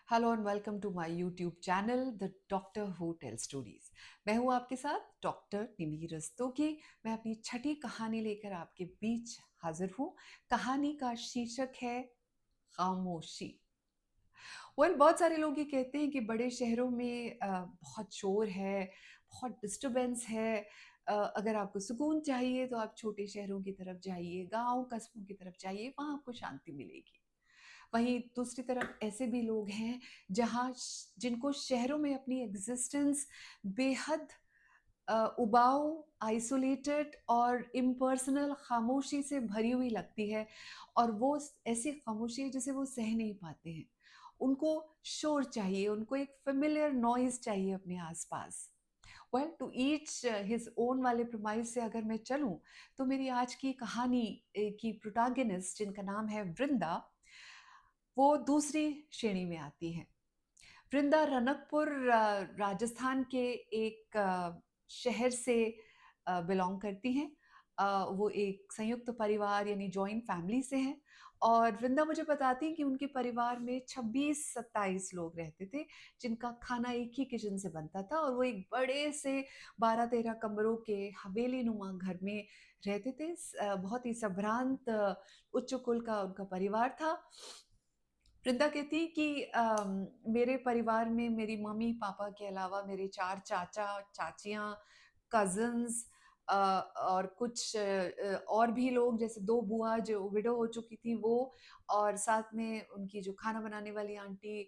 Hello and welcome to my YouTube channel the doctor who tell stories. मैं हूं आपके साथ डॉक्टर निमी रस्तोगी। मैं अपनी छठी कहानी लेकर आपके बीच हाजिर हूं। कहानी का शीर्षक है खामोशी। बहुत सारे लोग ये कहते हैं कि बड़े शहरों में बहुत शोर है, बहुत डिस्टरबेंस है। अगर आपको सुकून चाहिए तो आप छोटे शहरों की तरफ जाइए, गांव कस्बों की तरफ जाइए, वहां आपको शांति मिलेगी। वहीं दूसरी तरफ ऐसे भी लोग हैं जहाँ जिनको शहरों में अपनी एग्जिस्टेंस बेहद उबाऊ, आइसोलेटेड और इम्पर्सनल खामोशी से भरी हुई लगती है। और वो ऐसी खामोशी है जिसे वो सह नहीं पाते हैं। उनको शोर चाहिए, उनको एक फेमिलियर नॉइज चाहिए अपने आसपास। Well, to each his own वाले प्रमाइस से अगर मैं चलूं तो मेरी आज की कहानी की प्रोटैगनिस्ट जिनका नाम है वृंदा, वो दूसरी श्रेणी में आती हैं। वृंदा रनकपुर राजस्थान के एक शहर से बिलोंग करती हैं। वो एक संयुक्त परिवार यानी जॉइंट फैमिली से हैं। और वृंदा मुझे बताती हैं कि उनके परिवार में 26-27 लोग रहते थे, जिनका खाना एक ही किचन से बनता था। और वो एक बड़े से 12-13 कमरों के हवेली नुमा घर में रहते थे। बहुत ही संभ्रांत उच्च कुल का उनका परिवार था। वृंदा कहती कि मेरे परिवार में मेरी मम्मी पापा के अलावा मेरे 4 चाचा चाचियाँ, कजिन्स और कुछ और भी लोग, जैसे 2 बुआ जो विडो हो चुकी थी वो, और साथ में उनकी जो खाना बनाने वाली आंटी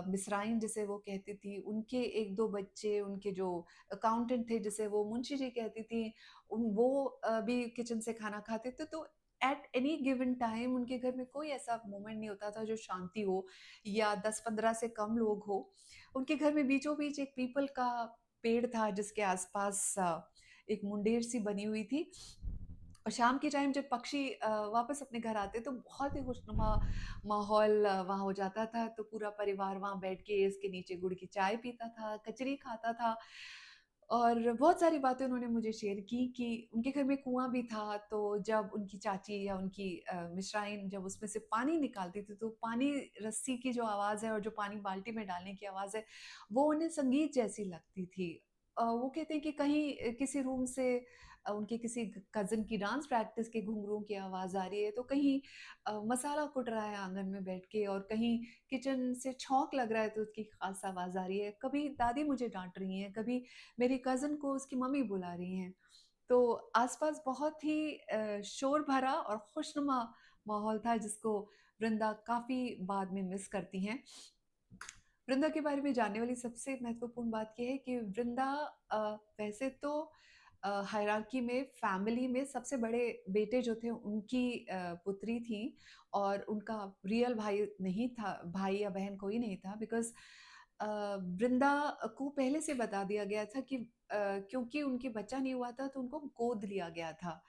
मिसराइन जिसे वो कहती थी, उनके 1-2 बच्चे, उनके जो अकाउंटेंट थे जिसे वो मुंशी जी कहती थी, वो भी किचन से खाना खाते थे। तो एट एनी गिवन टाइम उनके घर में कोई ऐसा मोमेंट नहीं होता था जो शांति हो या 10-15 से कम लोग हो। उनके घर में बीचों बीच एक पीपल का पेड़ था जिसके आसपास एक मुंडेर सी बनी हुई थी। और शाम के टाइम जब पक्षी वापस अपने घर आते तो बहुत ही खुशनुमा माहौल वहाँ हो जाता था। तो पूरा परिवार वहाँ बैठ के इसके नीचे गुड़ की चाय पीता था, कचरी खाता था। और बहुत सारी बातें उन्होंने मुझे शेयर की कि उनके घर में कुआं भी था। तो जब उनकी चाची या उनकी मिस्राइन जब उसमें से पानी निकालती थी तो पानी, रस्सी की जो आवाज़ है और जो पानी बाल्टी में डालने की आवाज़ है, वो उन्हें संगीत जैसी लगती थी। वो कहते हैं कि कहीं किसी रूम से उनके किसी कज़न की डांस प्रैक्टिस के घुंघरूओं की आवाज़ आ रही है, तो कहीं मसाला कुट रहा है आंगन में बैठ के, और कहीं किचन से छौंक लग रहा है तो उसकी खास आवाज़ आ रही है। कभी दादी मुझे डांट रही हैं, कभी मेरी कज़न को उसकी मम्मी बुला रही हैं। तो आसपास बहुत ही शोर भरा और खुशनुमा माहौल था जिसको वृंदा काफ़ी बाद में मिस करती हैं। वृंदा के बारे में जानने वाली सबसे महत्वपूर्ण बात ये है कि वृंदा वैसे तो हायरार्की में फैमिली में सबसे बड़े बेटे जो थे उनकी पुत्री थी। और उनका रियल भाई नहीं था, भाई या बहन कोई नहीं था। बिकॉज वृंदा को पहले से बता दिया गया था कि क्योंकि उनके बच्चा नहीं हुआ था तो उनको गोद लिया गया था।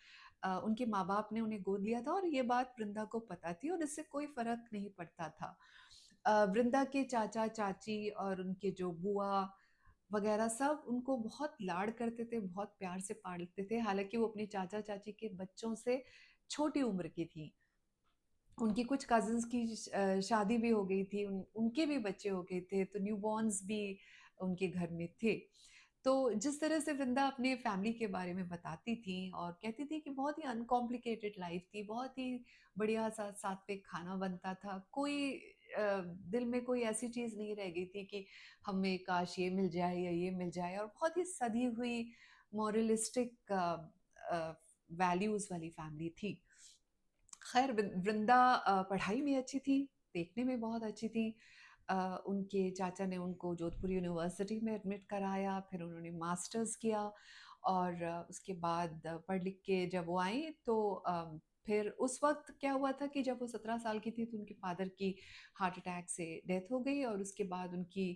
उनके माँ बाप ने उन्हें गोद लिया था और ये बात वृंदा को पता थी और इससे कोई फर्क नहीं पड़ता था। वृंदा के चाचा चाची और उनके जो बुआ वगैरह सब उनको बहुत लाड करते थे, बहुत प्यार से पालते थे। हालांकि वो अपने चाचा चाची के बच्चों से छोटी उम्र की थी। उनकी कुछ कजिन्स की शादी भी हो गई थी, उनके भी बच्चे हो गए थे, तो न्यूबॉर्न्स भी उनके घर में थे। तो जिस तरह से वृंदा अपने फैमिली के बारे में बताती थी और कहती थी कि बहुत ही अनकॉम्प्लिकेटेड लाइफ थी, बहुत ही बढ़िया सा सात्विक खाना बनता था, कोई दिल में कोई ऐसी चीज़ नहीं रह गई थी कि हमें काश ये मिल जाए या ये मिल जाए। और बहुत ही सधी हुई मॉरलिस्टिक वैल्यूज़ वाली फैमिली थी। खैर, वृंदा पढ़ाई में अच्छी थी, देखने में बहुत अच्छी थी। उनके चाचा ने उनको जोधपुर यूनिवर्सिटी में एडमिट कराया, फिर उन्होंने मास्टर्स किया। और उसके बाद पढ़ लिख के जब वो आई तो फिर उस वक्त क्या हुआ था कि जब वो 17 साल की थी तो उनके फादर की हार्ट अटैक से डेथ हो गई। और उसके बाद उनकी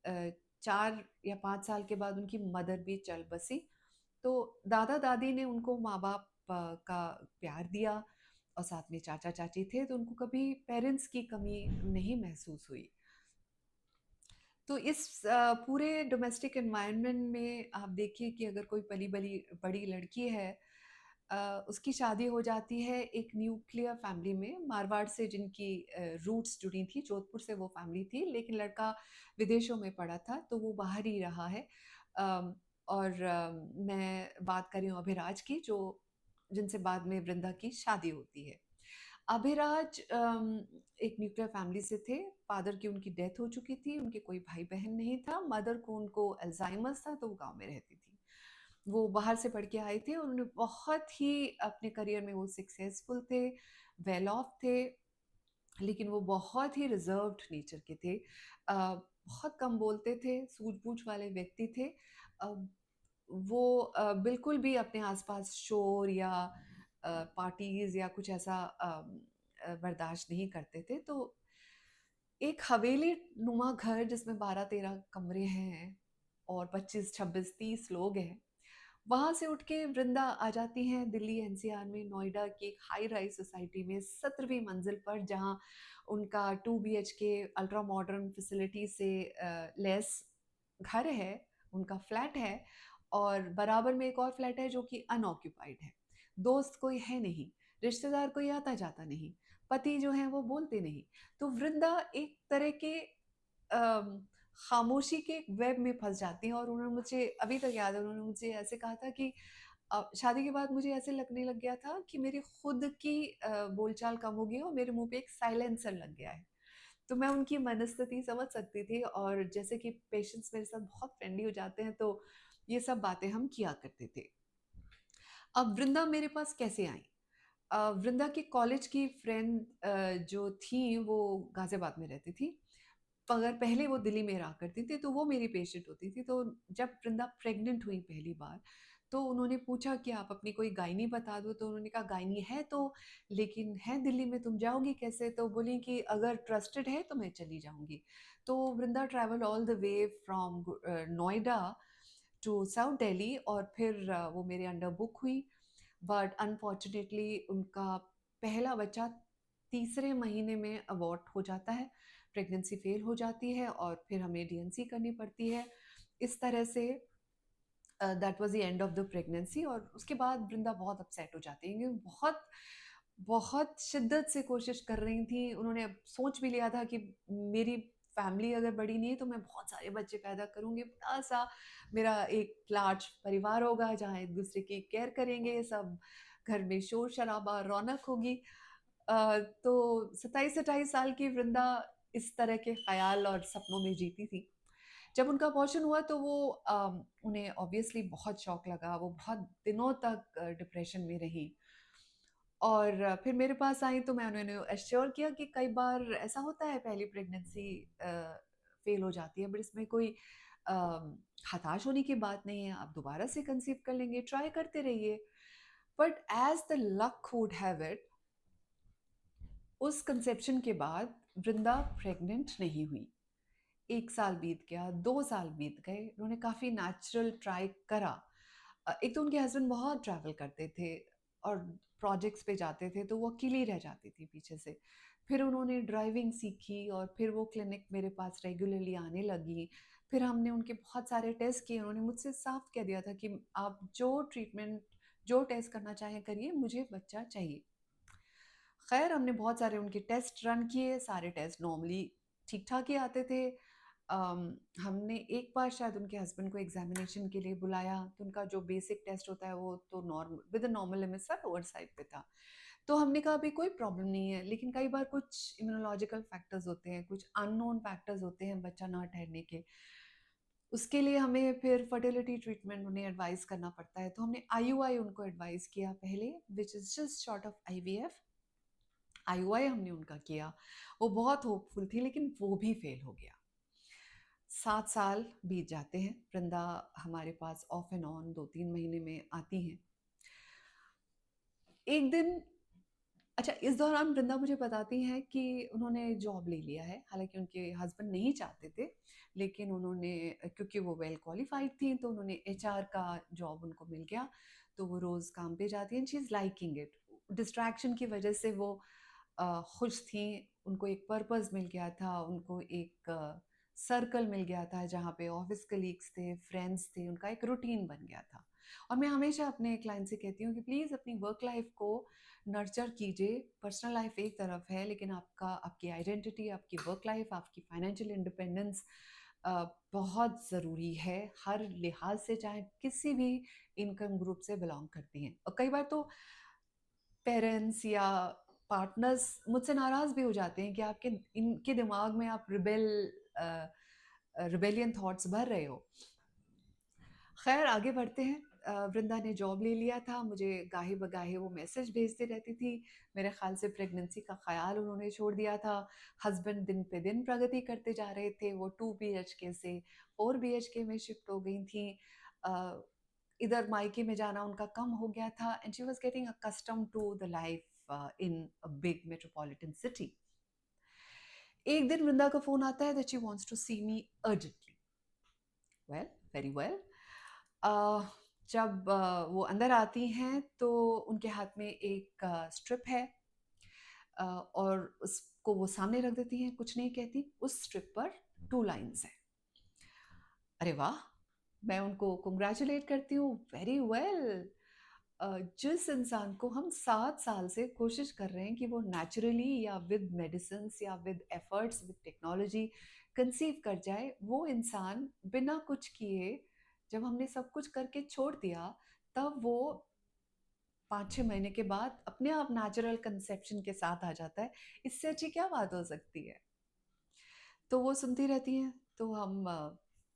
अ, 4 या 5 साल के बाद उनकी मदर भी चल बसी। तो दादा दादी ने उनको माँ बाप का प्यार दिया और साथ में चाचा चाची थे, तो उनको कभी पेरेंट्स की कमी नहीं महसूस हुई। तो इस पूरे डोमेस्टिक एनवायरनमेंट में आप देखिए कि अगर कोई पली बली बड़ी लड़की है उसकी शादी हो जाती है एक न्यूक्लियर फैमिली में, मारवाड़ से जिनकी रूट्स जुड़ी थी, जोधपुर से वो फैमिली थी, लेकिन लड़का विदेशों में पढ़ा था तो वो बाहर ही रहा है। अम, और मैं बात कर रही हूँ अभिराज की, जो जिनसे बाद में वृंदा की शादी होती है। अभिराज एक न्यूक्लियर फैमिली से थे। फादर की उनकी डेथ हो चुकी थी, उनके कोई भाई बहन नहीं था। मदर को उनको अल्जाइमर्स था, तो वो गांव में रहती थी। वो बाहर से पढ़ के आए थे और उन्होंने बहुत ही अपने करियर में वो सक्सेसफुल थे, वेल ऑफ थे, लेकिन वो बहुत ही रिजर्व्ड नेचर के थे। बहुत कम बोलते थे, सूझबूझ वाले व्यक्ति थे। अ, वो बिल्कुल भी अपने आसपास शोर या पार्टीज या कुछ ऐसा बर्दाश्त नहीं करते थे। तो एक हवेली नुमा घर जिसमें 12-13 कमरे हैं और 25-26-30 लोग हैं, वहां से उठ के वृंदा आ जाती हैं दिल्ली एनसीआर में, नोएडा की एक हाई राइज सोसाइटी में 17वीं मंजिल पर, जहां उनका 2 BHK अल्ट्रा मॉडर्न फैसिलिटी से लेस घर है, उनका फ्लैट है। और बराबर में एक और फ्लैट है जो कि अनऑक्यूपाइड है। दोस्त कोई है नहीं, रिश्तेदार कोई आता जाता नहीं, पति जो है वो बोलते नहीं। तो वृंदा एक तरह के अम, खामोशी के वेब में फंस जाती हैं। और उन्होंने मुझे अभी तक याद है, उन्होंने मुझे ऐसे कहा था कि शादी के बाद मुझे ऐसे लगने लग गया था कि मेरी खुद की बोलचाल कम हो गई है और मेरे मुंह पे एक साइलेंसर लग गया है। तो मैं उनकी मनस्थिति समझ सकती थी, और जैसे कि पेशेंट्स मेरे साथ बहुत फ्रेंडली हो जाते हैं, तो ये सब बातें हम किया करते थे। अब वृंदा मेरे पास कैसे आई? वृंदा की कॉलेज की फ्रेंड जो थी वो गाजियाबाद में रहती थी, मगर पहले वो दिल्ली में रहा करती थी, तो वो मेरी पेशेंट होती थी। तो जब वृंदा प्रेग्नेंट हुई पहली बार, तो उन्होंने पूछा कि आप अपनी कोई गायनी बता दो। तो उन्होंने कहा गायनी है तो, लेकिन है दिल्ली में, तुम जाओगी कैसे? तो बोली कि अगर ट्रस्टेड है तो मैं चली जाऊंगी। तो Vrinda travel all the way from Noida to south Delhi, और फिर वो मेरे अंडर बुक हुई। बट अनफॉर्चुनेटली उनका पहला बच्चा तीसरे महीने में अबॉर्ट हो जाता है, प्रेगनेंसी फेल हो जाती है, और फिर हमें डीएनसी करनी पड़ती है। इस तरह say that was the end of the pregnancy. और उसके बाद वृंदा बहुत अपसेट हो जाती है, क्योंकि बहुत बहुत शिद्दत से कोशिश कर रही थी। उन्होंने अब सोच भी लिया था कि मेरी फैमिली अगर बड़ी नहीं है तो मैं बहुत सारे बच्चे पैदा करूंगी, बड़ा सा मेरा एक लार्ज परिवार होगा जहाँ एक दूसरे की केयर करेंगे सब, घर में शोर शराबा, रौनक होगी। तो 27-28 साल की वृंदा इस तरह के ख्याल और सपनों में जीती थी। जब उनका अबॉर्शन हुआ तो वो उन्हें ऑब्वियसली बहुत शॉक लगा, वो बहुत दिनों तक डिप्रेशन में रही। और फिर मेरे पास आई तो मैं उन्हें एश्योर किया कि कई बार ऐसा होता है, पहली प्रेगनेंसी फेल हो जाती है, बट इसमें कोई हताश होने की बात नहीं है, आप दोबारा से कंसीव कर लेंगे, ट्राई करते रहिए। But as the luck would have it, उस कंसेप्शन के बाद वृंदा प्रेग्नेंट नहीं हुई। 1 साल बीत गया, 2 साल बीत गए, उन्होंने काफ़ी नेचुरल ट्राई करा। एक तो उनके हस्बैंड बहुत ट्रैवल करते थे और प्रोजेक्ट्स पे जाते थे, तो वो अकेली रह जाती थी पीछे से। फिर उन्होंने ड्राइविंग सीखी और फिर वो क्लिनिक मेरे पास रेगुलरली आने लगी। फिर हमने उनके बहुत सारे टेस्ट किए। उन्होंने मुझसे साफ कह दिया था कि आप जो ट्रीटमेंट, जो टेस्ट करना चाहें करिए, मुझे बच्चा चाहिए। खैर हमने बहुत सारे उनके टेस्ट रन किए, सारे टेस्ट नॉर्मली ठीक ठाक ही आते थे। हमने एक बार शायद उनके हस्बैंड को एग्जामिनेशन के लिए बुलाया, तो उनका जो बेसिक टेस्ट होता है वो तो नॉर्मल, विद नॉर्मल लिमिट्स था, लोअर साइड पे था। तो हमने कहा अभी कोई प्रॉब्लम नहीं है, लेकिन कई बार कुछ इम्यूनोलॉजिकल फैक्टर्स होते हैं, कुछ अननोन फैक्टर्स होते हैं बच्चा ना ठहरने के। उसके लिए हमें फिर फर्टिलिटी ट्रीटमेंट उन्हें एडवाइस करना पड़ता है। तो हमने आईयूआई उनको एडवाइस किया पहले, which is just short of IVF. IUI हमने उनका किया, वो बहुत होपफुल थी, लेकिन वो भी फेल हो गया। 7 साल बीत जाते हैं, वृंदा हमारे पास ऑफ एंड ऑन 2-3 महीने में आती हैं। एक दिन, अच्छा इस दौरान वृंदा मुझे बताती हैं कि उन्होंने जॉब ले लिया है, हालांकि उनके हस्बैंड नहीं चाहते थे, लेकिन उन्होंने, क्योंकि वो वेल क्वालिफाइड थी, तो उन्होंने एचआर का जॉब उनको मिल गया। तो वो रोज़ काम पे जाती हैं, she is liking it. Distraction की वजह से वो खुश थी, उनको एक पर्पस मिल गया था, उनको एक सर्कल मिल गया था जहाँ पे ऑफिस कलीग्स थे, फ्रेंड्स थे, उनका एक रूटीन बन गया था। और मैं हमेशा अपने क्लाइंट से कहती हूँ कि प्लीज़ अपनी वर्क लाइफ को नर्चर कीजिए। पर्सनल लाइफ एक तरफ है, लेकिन आपकी आइडेंटिटी, आपकी वर्क लाइफ, आपकी फाइनेंशियल इंडिपेंडेंस बहुत ज़रूरी है हर लिहाज से, चाहे किसी भी इनकम ग्रुप से बिलोंग करती हैं। और कई बार तो पेरेंट्स या पार्टनर्स मुझसे नाराज़ भी हो जाते हैं कि आपके इनके दिमाग में आप रिबेलियन थॉट्स भर रहे हो। खैर आगे बढ़ते हैं। वृंदा ने जॉब ले लिया था, मुझे गाहे बगाहे वो मैसेज भेजती रहती थी। मेरे ख्याल से प्रेगनेंसी का ख्याल उन्होंने छोड़ दिया था। हस्बैंड दिन पे दिन प्रगति करते जा रहे थे, वो 2 BHK से 4 BHK में शिफ्ट हो गई थी। इधर मायके में जाना उनका कम हो गया था, and she was getting accustomed to the life in a big metropolitan city. एक दिन वृंदा का फोन आता है that she wants to see me urgently. Well, very well. जब वो अंदर आती हैं तो उनके हाथ में एक स्ट्रिप है, और उसको वो सामने रख देती हैं, कुछ नहीं कहती। उस स्ट्रिप पर 2 लाइन्स हैं। अरे वाह! मैं उनको कंग्रेचुलेट करती हूँ, वेरी वेल। जिस इंसान को हम 7 साल से कोशिश कर रहे हैं कि वो नेचुरली या विद मेडिसिन या with efforts with technology conceive कर जाए, वो इंसान बिना कुछ किए, जब हमने सब कुछ करके छोड़ दिया, तब वो 5-6 महीने के बाद अपने आप नेचुरल कंसेप्शन के साथ आ जाता है। इससे अच्छी क्या बात हो सकती है? तो वो सुनती रहती हैं, तो हम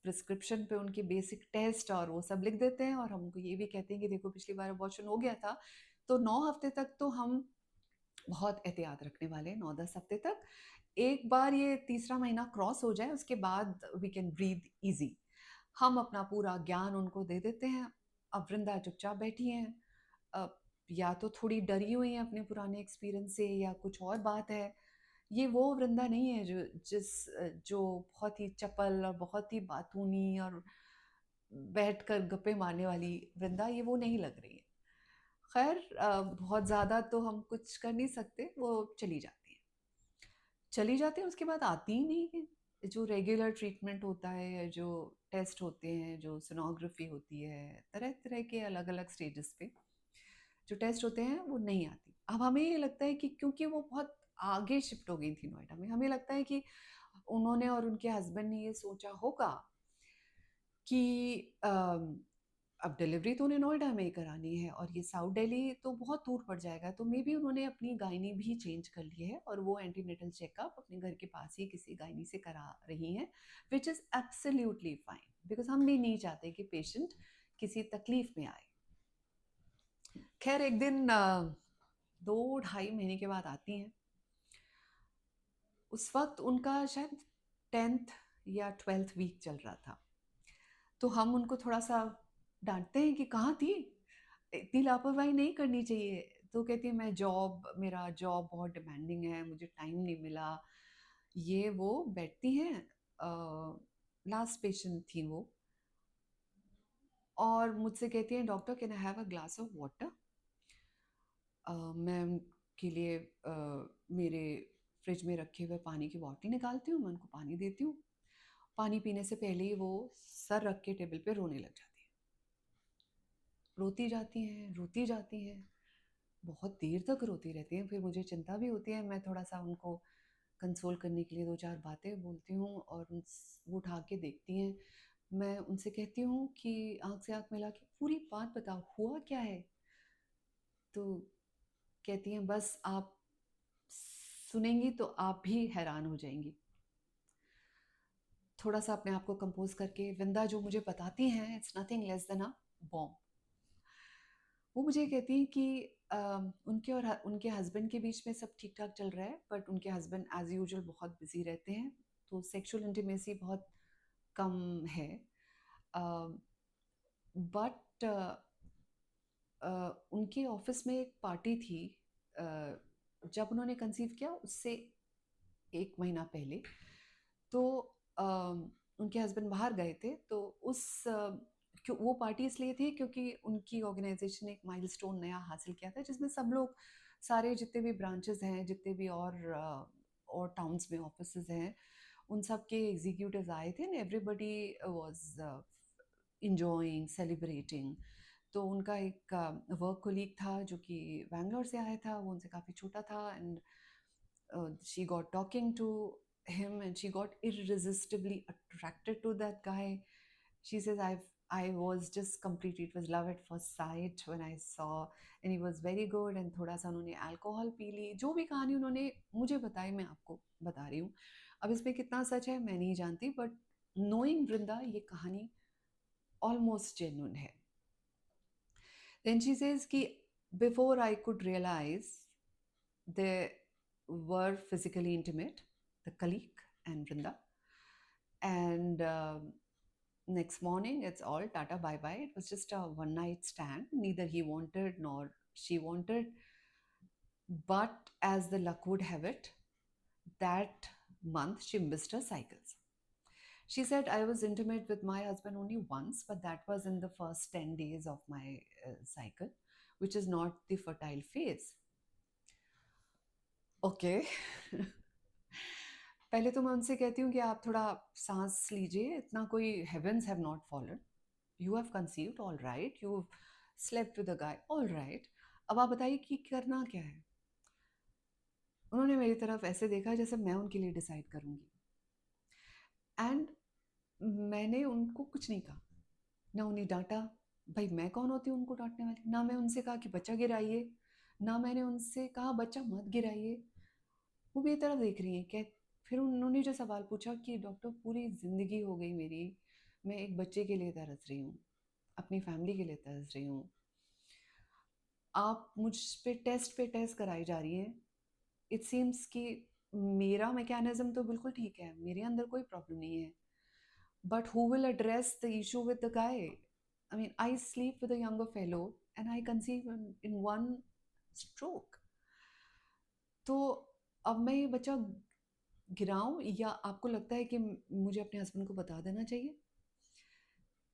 प्रिस्क्रिप्शन पे उनके बेसिक टेस्ट और वो सब लिख देते हैं, और हम उनको ये भी कहते हैं कि देखो पिछली बार अबॉर्शन हो गया था, तो 9 हफ्ते तक तो हम बहुत एहतियात रखने वाले हैं, 9-10 हफ्ते तक। एक बार ये तीसरा महीना क्रॉस हो जाए, उसके बाद वी कैन ब्रीथ ईजी। हम अपना पूरा ज्ञान उनको दे देते हैं। अब वृंदा चुपचाप बैठी हैं, या तो थोड़ी डरी हुई हैं अपने पुराने एक्सपीरियंस से, या कुछ और बात है। ये वो वृंदा नहीं है जो बहुत ही चपल और बहुत ही बातूनी और बैठकर गप्पे मारने वाली वृंदा, ये वो नहीं लग रही है। खैर बहुत ज़्यादा तो हम कुछ कर नहीं सकते, वो चली जाती हैं। चली जाती हैं, उसके बाद आती ही नहीं है। जो रेगुलर ट्रीटमेंट होता है, जो टेस्ट होते हैं, जो सोनोग्राफी होती है, तरह तरह के अलग अलग स्टेजेस पे जो टेस्ट होते हैं, वो नहीं आती। अब हमें ये लगता है कि क्योंकि वो बहुत आगे शिफ्ट हो गई थी नोएडा में, हमें लगता है कि उन्होंने और उनके हस्बैंड ने ये सोचा होगा कि अब डिलीवरी तो उन्हें नोएडा में ही करानी है, और ये साउथ दिल्ली तो बहुत दूर पड़ जाएगा, तो मे बी उन्होंने अपनी गायनी भी चेंज कर ली है, और वो एंटीनेटल चेकअप अपने घर के पास ही किसी गायनी से करा रही हैं, which is absolutely fine, because हम भी नहीं चाहते कि पेशेंट किसी तकलीफ में आए। खैर एक दिन 2-2.5 महीने के बाद आती हैं। उस वक्त उनका शायद 10th या 12th वीक चल रहा था, तो हम उनको थोड़ा सा डांटते हैं कि कहाँ थी, इतनी लापरवाही नहीं करनी चाहिए। तो कहती है मेरा जॉब बहुत डिमांडिंग है, मुझे टाइम नहीं मिला। ये वो बैठती हैं, लास्ट पेशेंट थी वो, और मुझसे कहती हैं doctor can I have a glass of water. मैं उनके लिए मेरे फ्रिज में रखे हुए पानी की बॉटल निकालती हूँ, मैं उनको पानी देती हूँ। पानी पीने से पहले ही वो सर रख के टेबल पे रोने लग जाती हैं। रोती जाती हैं, रोती जाती हैं, बहुत देर तक रोती रहती हैं। फिर मुझे चिंता भी होती है, मैं थोड़ा सा उनको कंसोल करने के लिए 2-4 बातें बोलती हूँ, और वो उठा के देखती हैं। मैं उनसे कहती हूँ कि आँख से आँख मिला के पूरी बात बताओ, हुआ क्या है? तो कहती हैं बस आप सुनेंगी तो आप भी हैरान हो जाएंगी। थोड़ा सा अपने आप को कंपोज करके विंदा जो मुझे बताती हैं, it's nothing less than a bomb. वो मुझे कहती हैं कि उनके और उनके हस्बैंड के बीच में सब ठीक ठाक चल रहा है, बट उनके हस्बैंड एज यूजुअल बहुत बिजी रहते हैं, तो सेक्सुअल इंटीमेसी बहुत कम है। बट उनके ऑफिस में एक पार्टी थी, जब उन्होंने कंसीव किया उससे 1 महीना पहले। तो उनके हस्बैंड बाहर गए थे, तो वो पार्टी इसलिए थी क्योंकि उनकी ऑर्गेनाइजेशन ने एक माइलस्टोन नया हासिल किया था, जिसमें सब लोग, सारे जितने भी ब्रांचेस हैं, जितने भी और टाउन्स में ऑफिसेज हैं, उन सब के एग्जीक्यूटिव्स आए थे, and everybody was enjoying, celebrating. तो उनका एक वर्क कोलीग था जो कि बैंगलोर से आया था, वो उनसे काफ़ी छोटा था, and she got talking to him and she got irresistibly attracted to that guy. She says, I was just completely, it was love at first sight when I saw, and he was very good, and थोड़ा सा उन्होंने alcohol P ली, जो भी कहानी उन्होंने मुझे बताई मैं आपको बता रही हूँ. अब इसमें कितना सच है मैं नहीं जानती, बट नोइंग वृंदा ये कहानी ऑलमोस्ट जेन्युइन है. देन शी सेज कि before I could realise they were physically intimate, the colleague and Vrinda. And next morning, it's all tata bye bye. It was just a one night stand. Neither he wanted nor she wanted. But as the luck would have it, that month she missed her cycles. She said, I was intimate with my husband only once, but that was in the first 10 days of my cycle, which is not the fertile phase. Okay. पहले तो मैं उनसे कहती हूँ कि आप थोड़ा सांस लीजिए, इतना कोई heavens have not fallen, you have conceived, all right, you slept with a guy, all right, अब आप बताइए कि करना क्या है. उन्होंने मेरी तरफ ऐसे देखा जैसे मैं उनके लिए डिसाइड करूँगी, एंड मैंने उनको कुछ नहीं कहा, ना उन्हें डांटा, भाई मैं कौन होती हूँ उनको डांटने वाली, ना मैं उनसे कहा कि बच्चा गिराइए, ना मैंने उनसे कहा बच्चा मत गिराइए. वो मेरी तरफ देख रही हैं क्या. फिर उन्होंने जो सवाल पूछा कि डॉक्टर पूरी ज़िंदगी हो गई मेरी, मैं एक बच्चे के लिए तरस रही हूँ, अपनी फैमिली के लिए तरस रही हूँ, आप मुझ पे टेस्ट कराई जा रही हैं. इट सीम्स कि मेरा मैकेनिज्म तो बिल्कुल ठीक है, मेरे अंदर कोई प्रॉब्लम नहीं है, but who will address the issue with the guy. I mean I sleep with a younger fellow and I conceive in one stroke. तो अब मैं ये बच्चा गिराऊं, या आपको लगता है कि मुझे अपने हस्बैंड को बता देना चाहिए,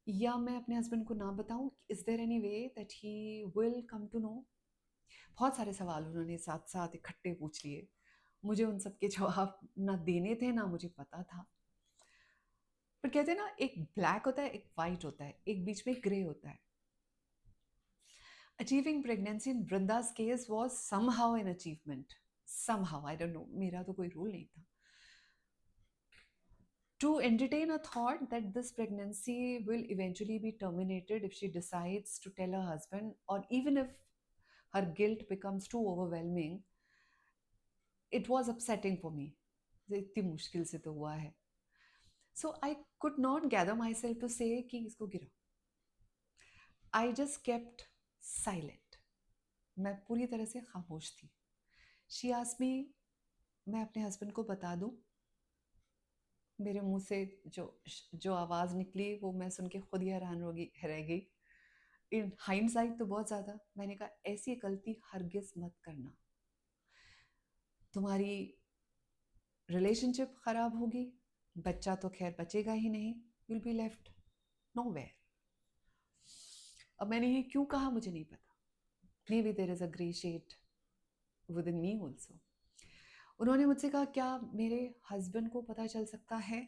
या मैं अपने हस्बैंड को ना बताऊं, is there any way that he will come to know. बहुत सारे सवाल उन्होंने साथ साथ इकट्ठे पूछ लिए. मुझे उन सब के जवाब ना देने थे ना मुझे पता था. पर कहते हैं ना, एक ब्लैक होता है, एक वाइट होता है, एक बीच में ग्रे होता है. Achieving pregnancy in Vrinda's case was somehow an achievement. Somehow, I don't know, मेरा तो कोई रूल नहीं था. To entertain a thought that this pregnancy will eventually be terminated if she decides to tell her husband, or even if her guilt becomes too overwhelming, it was upsetting for me. इतनी मुश्किल से तो हुआ है. So I could not gather myself to say कि इसको गिरा. I just kept silent. मैं पूरी तरह से खामोश थी. She asked me, मैं अपने हस्बैंड को बता दूं. मेरे मुंह से जो जो आवाज़ निकली वो मैं सुन के खुद ही हैरान रह गई. इन हाइंडसाइट तो बहुत ज़्यादा. मैंने कहा ऐसी गलती हरगिज़ मत करना, तुम्हारी रिलेशनशिप ख़राब होगी, बच्चा तो खैर बचेगा ही नहीं, विल बी लेफ्ट नोवेयर. अब मैंने ये क्यों कहा मुझे नहीं पता. Maybe there is a grey shade within me also. उन्होंने मुझसे कहा क्या मेरे हस्बैंड को पता चल सकता है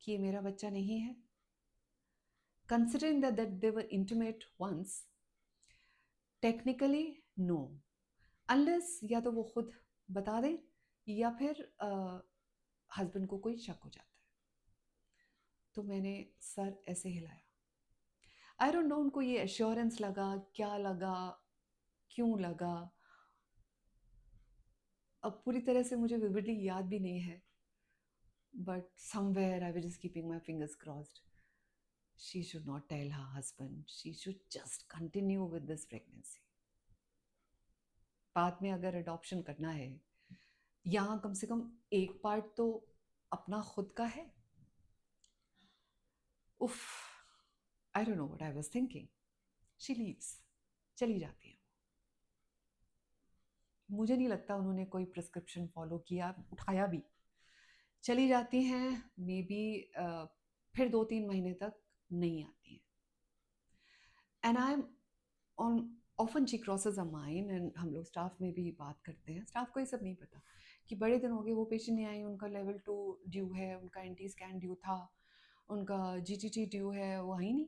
कि ये मेरा बच्चा नहीं है. Considering that they were intimate once, technically no, unless या तो वो खुद बता दें या फिर हस्बैंड को कोई शक हो जाता है. तो मैंने सर ऐसे हिलाया. आई डोंट नो उनको ये एश्योरेंस लगा, क्या लगा, क्यों लगा, अब पूरी तरह से मुझे विविडली याद भी नहीं है, but somewhere I was just keeping my fingers crossed. She should not tell her husband. She should just continue with this pregnancy. बाद में अगर अडॉप्शन करना है, यहाँ कम से कम एक पार्ट तो अपना खुद का है. उफ, I don't know what I was thinking. She leaves, चली जाती है. मुझे नहीं लगता उन्होंने कोई प्रिस्क्रिप्शन फॉलो किया, उठाया भी. चली जाती हैं, मे बी फिर 2-3 महीने तक नहीं आती हैं. And I am on often she crosses a mind, and हम लोग स्टाफ में भी बात करते हैं, स्टाफ को ये सब नहीं पता कि बड़े दिन हो गए वो पेशेंट नहीं आई, उनका लेवल 2 ड्यू है, उनका एंटी स्कैन ड्यू था, उनका जीटीटी ड्यू है, वो आई नहीं.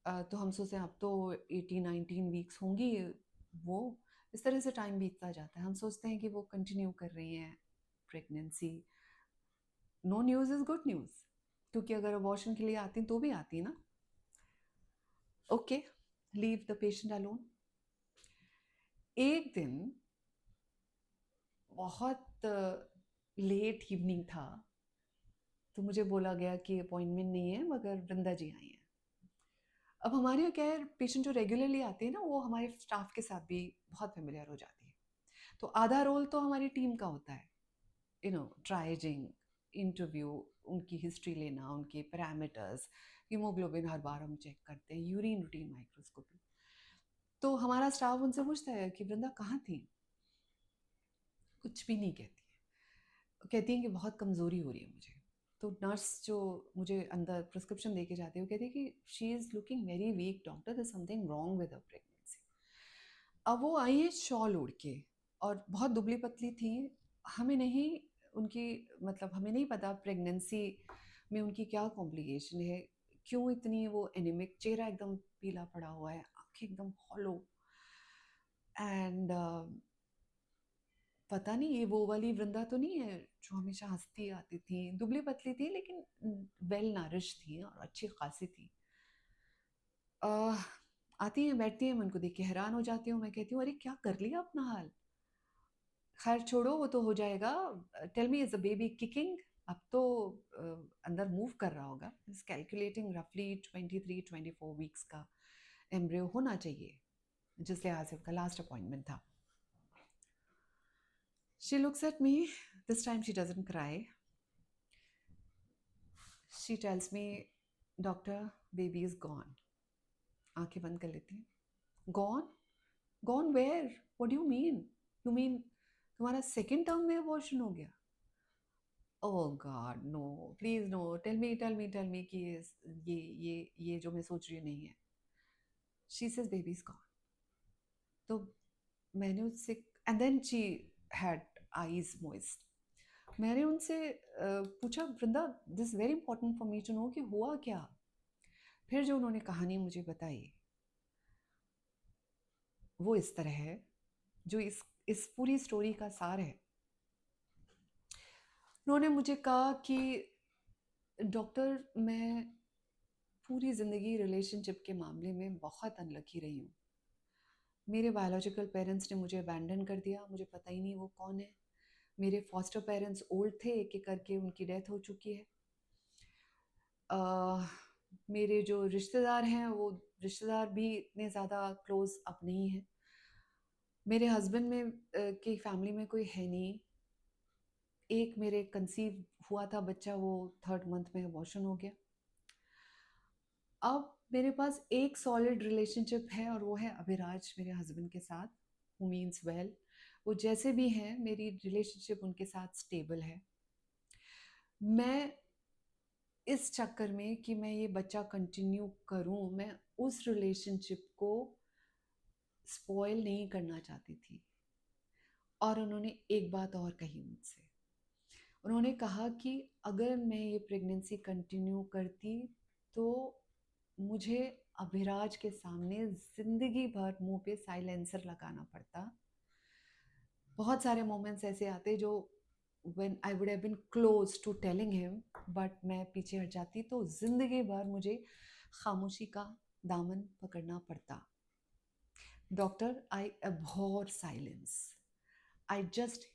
तो हम सोचते हैं अब तो 18-19 वीक्स होंगी, वो इस तरह से टाइम बीतता जाता है। हम सोचते हैं कि वो कंटिन्यू कर रही हैं pregnancy. No news is good news, क्योंकि अगर अबॉर्शन के लिए आती तो भी आती ना। Okay, leave the patient alone. एक दिन बहुत लेट इवनिंग था, तो मुझे बोला गया कि अपॉइंटमेंट नहीं है मगर वृंदा जी आई हैं। अब हमारे यहाँ क्या है, पेशेंट जो रेगुलरली आते हैं ना, वो हमारे स्टाफ के साथ भी बहुत फेमिलियर हो जाती है। तो आधा रोल तो हमारी टीम का होता है, ट्राइजिंग, इंटरव्यू, उनकी हिस्ट्री लेना, उनके पैरामीटर्स, हीमोग्लोबिन हर बार हम चेक करते हैं, यूरिन रूटीन माइक्रोस्कोपी। तो हमारा स्टाफ उनसे पूछता है कि वृंदा कहाँ थी? कुछ भी नहीं कहती है, कहती हैं कि बहुत कमज़ोरी हो रही है मुझे। तो नर्स जो मुझे अंदर प्रिस्क्रिप्शन दे के जाती है, वो कहती है कि she is looking very weak doctor, there something wrong with her pregnancy. अब वो आई है शॉल ओढ़ के, और बहुत दुबली पतली थी। हमें नहीं उनकी मतलब हमें नहीं पता प्रेगनेंसी में उनकी क्या कॉम्प्लिकेशन है, क्यों इतनी वो एनीमिक, चेहरा एकदम पीला पड़ा हुआ है, आंखें एकदम हॉलो। एंड पता नहीं ये वो वाली वृंदा तो नहीं है जो हमेशा हंसती आती थी, दुबली पतली थी लेकिन वेल नरिश थी और अच्छी खासी थी। आती हैं बैठती हैं, मैं उनको देख के हैरान हो जाती हूँ। मैं कहती हूँ अरे क्या कर लिया अपना हाल? खैर छोड़ो, वो तो हो जाएगा। Tell me, is the baby kicking? अब तो अंदर मूव कर रहा होगा। इज कैलकुलेटिंग रफली 23-24 वीक्स का एम्ब्रियो होना चाहिए, जिस लिहाज से उसका लास्ट अपॉइंटमेंट था। She looks at me, this time she doesn't cry. She tells me, doctor baby is gone. आंखें बंद कर लेती हैं। Gone? Gone where? What do you mean? You mean तुम्हारा सेकेंड टर्म में अबॉर्शन हो गया? Oh god no, please no, tell me कि ये जो मैं सोच रही हूँ नहीं है। She says baby is gone. तो मैंने उससे, and then she had eyes moist. मैंने उनसे पूछा, Vrinda this very important for me to know कि हुआ क्या। फिर जो उन्होंने कहानी मुझे बताई वो इस तरह है, जो इस पूरी स्टोरी का सार है। उन्होंने मुझे कहा कि डॉक्टर, मैं पूरी ज़िंदगी रिलेशनशिप के मामले में बहुत अनलकी रही हूँ। मेरे बायोलॉजिकल पेरेंट्स ने मुझे अबैंडन कर दिया, मुझे पता ही नहीं वो कौन है। मेरे फॉस्टर पेरेंट्स ओल्ड थे, एक एक करके उनकी डेथ हो चुकी है। अ, मेरे जो रिश्तेदार हैं वो रिश्तेदार भी इतने ज़्यादा क्लोज अब नहीं हैं। मेरे हस्बैंड में की फैमिली में कोई है नहीं। एक मेरे कंसीव हुआ था बच्चा, वो 3rd मंथ में अबॉर्शन हो गया। अब मेरे पास एक सॉलिड रिलेशनशिप है और वो है अभिराज मेरे हस्बैंड के साथ, हु मीन्स वेल। वो जैसे भी हैं, मेरी रिलेशनशिप उनके साथ स्टेबल है। मैं इस चक्कर में कि मैं ये बच्चा कंटिन्यू करूं, मैं उस रिलेशनशिप को स्पॉइल नहीं करना चाहती थी। और उन्होंने एक बात और कही मुझसे। उन्होंने कहा कि अगर मैं ये प्रेगनेंसी कंटिन्यू करती तो मुझे अभिराज के सामने जिंदगी भर मुंह पे साइलेंसर लगाना पड़ता। बहुत सारे मोमेंट्स ऐसे आते जो when I would have been close to telling him, but मैं पीछे हट जाती तो जिंदगी भर मुझे खामोशी का दामन पकड़ना पड़ता। Doctor, I abhor silence. I just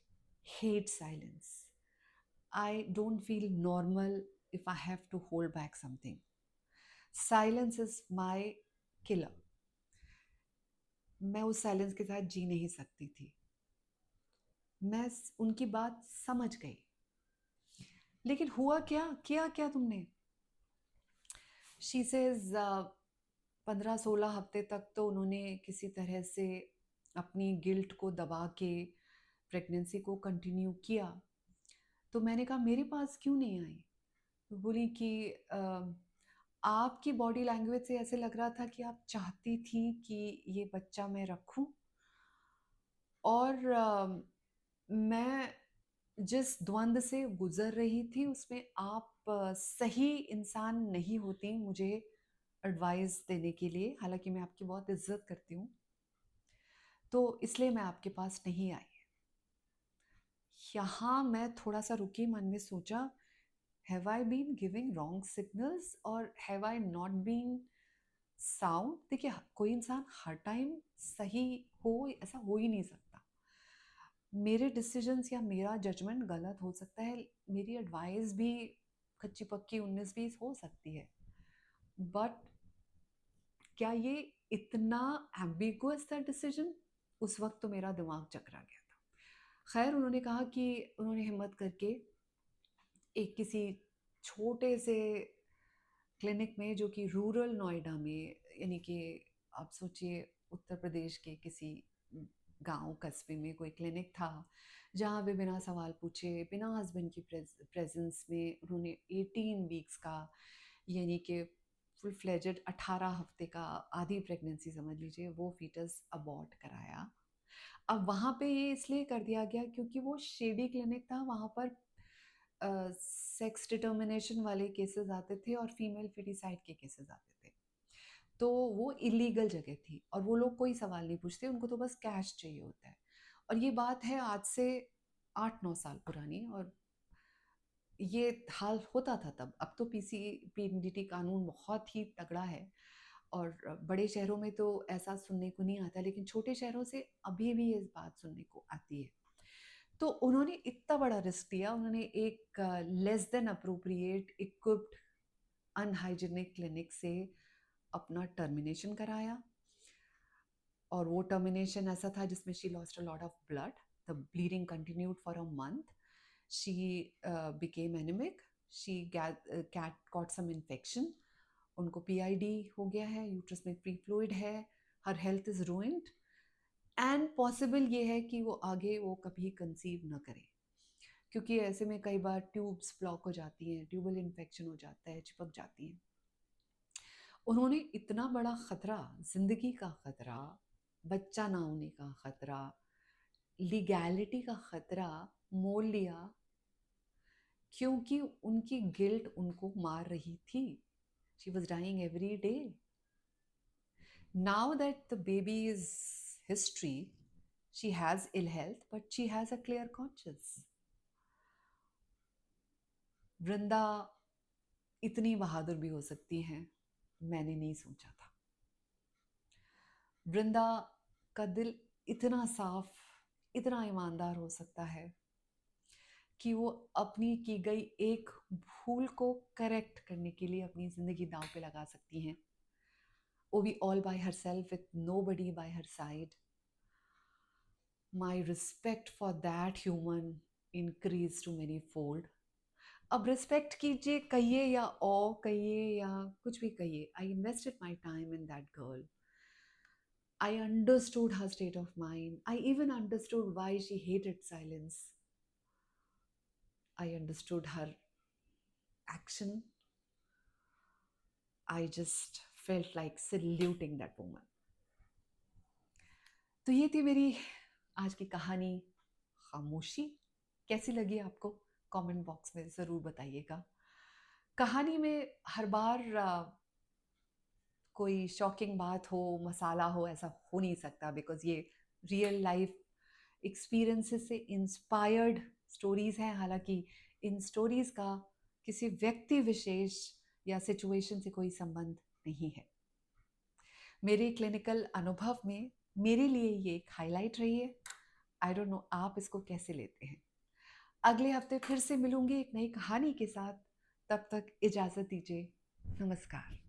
hate silence. I don't feel normal if I have to hold back something. Silence is my killer. मैं उस साइलेंस के साथ जी नहीं सकती थी। मैं उनकी बात समझ गई, लेकिन हुआ क्या, किया क्या तुमने? शी सेज 15-16 हफ्ते तक तो उन्होंने किसी तरह से अपनी गिल्ट को दबा के प्रेगनेंसी को कंटिन्यू किया। तो मैंने कहा मेरे पास क्यों नहीं आई? तो बोली कि आपकी बॉडी लैंग्वेज से ऐसे लग रहा था कि आप चाहती थी कि ये बच्चा मैं रखूं, और मैं जिस द्वंद से गुजर रही थी उसमें आप सही इंसान नहीं होती मुझे एडवाइस देने के लिए, हालांकि मैं आपकी बहुत इज्जत करती हूँ, तो इसलिए मैं आपके पास नहीं आई। यहाँ मैं थोड़ा सा रुकी, मन में सोचा, have I been giving wrong signals और have I not been sound. देखिए, कोई इंसान हर टाइम सही हो ऐसा हो ही नहीं सकता। मेरे डिसीजंस या मेरा जजमेंट गलत हो सकता है, मेरी एडवाइस भी कच्ची पक्की 19-20 हो सकती है, बट क्या ये इतना एम्बिगुअस था डिसीजन? उस वक्त तो मेरा दिमाग चकरा गया था। खैर, उन्होंने कहा कि उन्होंने हिम्मत करके एक किसी छोटे से क्लिनिक में, जो कि रूरल नोएडा में, यानी कि आप सोचिए उत्तर प्रदेश के किसी गांव कस्बे में कोई क्लिनिक था, जहाँ वे बिना सवाल पूछे, बिना हस्बैंड की प्रेजेंस में उन्होंने 18 वीक्स का, यानी कि फुल फ्लेजेड 18 हफ्ते का, आधी प्रेगनेंसी समझ लीजिए, वो फीटस अबॉर्ट कराया। अब वहाँ पे ये इसलिए कर दिया गया क्योंकि वो शेडी क्लिनिक था, वहाँ पर सेक्स डिटर्मिनेशन वाले केसेस आते थे और फीमेल फिटिसाइड के केसेस आते थे। तो वो इलीगल जगह थी और वो लोग कोई सवाल नहीं पूछते, उनको तो बस कैश चाहिए होता है। और ये बात है आज से 8-9 साल पुरानी, और ये हाल होता था तब। अब तो पीएनडीटी कानून बहुत ही तगड़ा है और बड़े शहरों में तो ऐसा सुनने को नहीं आता, लेकिन छोटे शहरों से अभी भी ये बात सुनने को आती है। तो उन्होंने इतना बड़ा रिस्क लिया, उन्होंने एक less than appropriate equipped unhygienic clinic से अपना टर्मिनेशन कराया। और वो टर्मिनेशन ऐसा था जिसमें she lost a lot of blood, the bleeding continued for a month, she became anaemic, she cat caught some infection, उनको पीआईडी हो गया है, यूट्रस में फ्री फ्लूइड है, her health is ruined, and possible ये है कि वो आगे वो कभी कंसीव न करे, क्योंकि ऐसे में कई बार ट्यूब्स ब्लॉक हो जाती हैं, ट्यूबल इन्फेक्शन हो जाता है, चिपक जाती हैं। उन्होंने इतना बड़ा खतरा, जिंदगी का खतरा, बच्चा ना होने का खतरा, लीगैलिटी का खतरा मोल लिया, क्योंकि उनकी गिल्ट उनको मार रही थी। She was dying every day. Now that the baby is history, she has ill health but she has a clear conscious. Vrinda इतनी बहादुर भी हो सकती हैं, मैंने नहीं सोचा था। वृंदा का दिल इतना साफ, इतना ईमानदार हो सकता है कि वो अपनी की गई एक भूल को करेक्ट करने के लिए अपनी जिंदगी दांव पे लगा सकती हैं, वो भी all by herself with nobody by her side. My respect for that human increase to manifold. अब रिस्पेक्ट कीजिए, कहिए या ऑ कहिए या कुछ भी कहिए, I invested my time in that girl. I understood her state of mind. I even understood why she hated silence. I understood her action. I just felt like saluting that woman. तो ये थी मेरी आज की कहानी, खामोशी। कैसी लगी आपको? कमेंट बॉक्स में ज़रूर बताइएगा। कहानी में हर बार कोई शॉकिंग बात हो, मसाला हो, ऐसा हो नहीं सकता, बिकॉज ये रियल लाइफ एक्सपीरियंसेस से इंस्पायर्ड स्टोरीज़ हैं। हालांकि इन स्टोरीज़ का किसी व्यक्ति विशेष या सिचुएशन से कोई संबंध नहीं है। मेरे क्लिनिकल अनुभव में मेरे लिए ये एक हाईलाइट रही है। आई डोंट नो आप इसको कैसे लेते हैं। अगले हफ्ते फिर से मिलूंगी एक नई कहानी के साथ। तब तक इजाज़त दीजिए। नमस्कार।